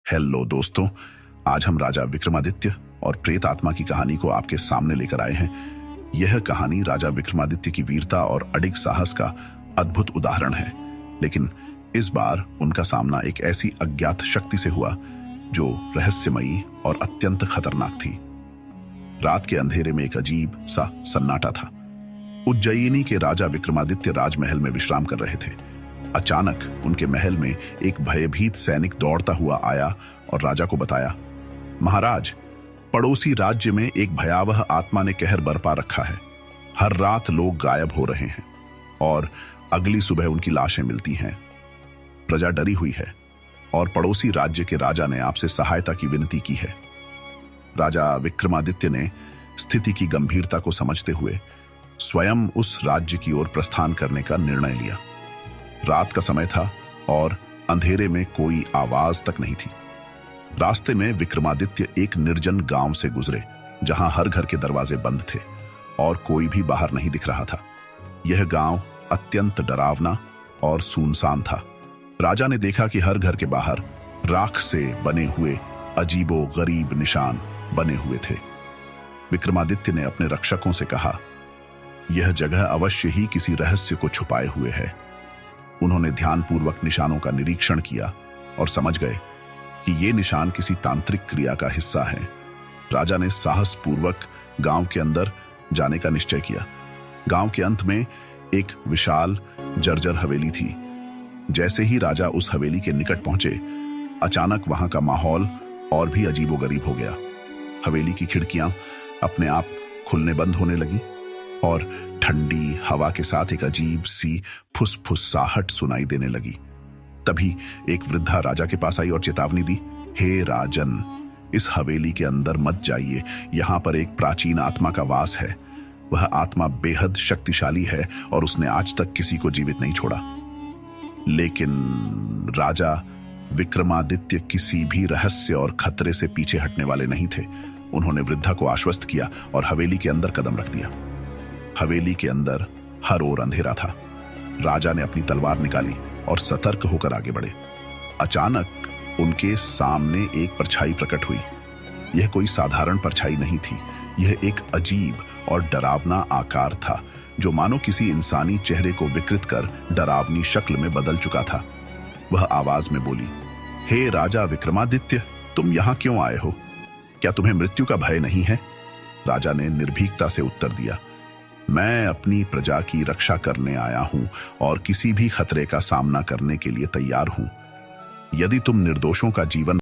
Hello दोस्तों, आज हम राजा विक्रमादित्य और प्रेत आत्मा की कहानी को आपके सामने लेकर आए हैं। यह कहानी राजा विक्रमादित्य की वीरता और अडिग साहस का अद्भुत उदाहरण है, लेकिन इस बार उनका सामना एक ऐसी अज्ञात शक्ति से हुआ जो रहस्यमयी और अत्यंत खतरनाक थी। रात के अंधेरे में एक अजीब सा सन्नाटा था। उज्जयिनी के राजा विक्रमादित्य राजमहल में विश्राम कर रहे थे। अचानक उनके महल में एक भयभीत सैनिक दौड़ता हुआ आया और राजा को बताया, महाराज, पड़ोसी राज्य में एक भयावह आत्मा ने कहर बरपा रखा है। हर रात लोग गायब हो रहे हैं और अगली सुबह उनकी लाशें मिलती हैं। प्रजा डरी हुई है और पड़ोसी राज्य के राजा ने आपसे सहायता की विनती की है। राजा विक्रमादित्य ने स्थिति की गंभीरता को समझते हुए स्वयं उस राज्य की ओर प्रस्थान करने का निर्णय लिया। रात का समय था और अंधेरे में कोई आवाज तक नहीं थी। रास्ते में विक्रमादित्य एक निर्जन गांव से गुजरे, जहां हर घर के दरवाजे बंद थे और कोई भी बाहर नहीं दिख रहा था। यह गांव अत्यंत डरावना और सुनसान था। राजा ने देखा कि हर घर के बाहर राख से बने हुए अजीबो गरीब निशान बने हुए थे। विक्रमादित्य ने अपने रक्षकों से कहा, यह जगह अवश्य ही किसी रहस्य को छुपाए हुए है। उन्होंने ध्यानपूर्वक निशानों का निरीक्षण किया और समझ गए कि ये निशान किसी तांत्रिक क्रिया का हिस्सा है। राजा ने साहसपूर्वक गांव के अंदर जाने का निश्चय किया। गांव के अंत में एक विशाल जर्जर हवेली थी। जैसे ही राजा उस हवेली के निकट पहुंचे, अचानक वहां का माहौल और भी अजीबोगरीब हो गया। हवेली की खिड़कियां अपने आप खुलने बंद होने लगी और ठंडी हवा के साथ एक अजीब सी फुसफुसाहट सुनाई देने लगी। तभी एक वृद्धा राजा के पास आई और चेतावनी दी, हे राजन, इस हवेली के अंदर मत जाइए। यहां पर एक प्राचीन आत्मा का वास है। वह आत्मा बेहद शक्तिशाली है और उसने आज तक किसी को जीवित नहीं छोड़ा। लेकिन राजा विक्रमादित्य किसी भी रहस्य और खतरे से पीछे हटने वाले नहीं थे। उन्होंने वृद्धा को आश्वस्त किया और हवेली के अंदर कदम रख दिया। हवेली के अंदर हर ओर अंधेरा था। राजा ने अपनी तलवार निकाली और सतर्क होकर आगे बढ़े। अचानक उनके सामने एक परछाई प्रकट हुई। यह कोई साधारण परछाई नहीं थी। यह एक अजीब और डरावना आकार था, जो मानो किसी इंसानी चेहरे को विकृत कर डरावनी शक्ल में बदल चुका था। वह आवाज में बोली, हे राजा विक्रमादित्य, तुम यहां क्यों आए हो? क्या तुम्हें मृत्यु का भय नहीं है? राजा ने निर्भीकता से उत्तर दिया, मैं अपनी प्रजा की रक्षा करने आया हूं और किसी भी खतरे का सामना करने के लिए तैयार हूं। यदि तुम निर्दोषों का जीवन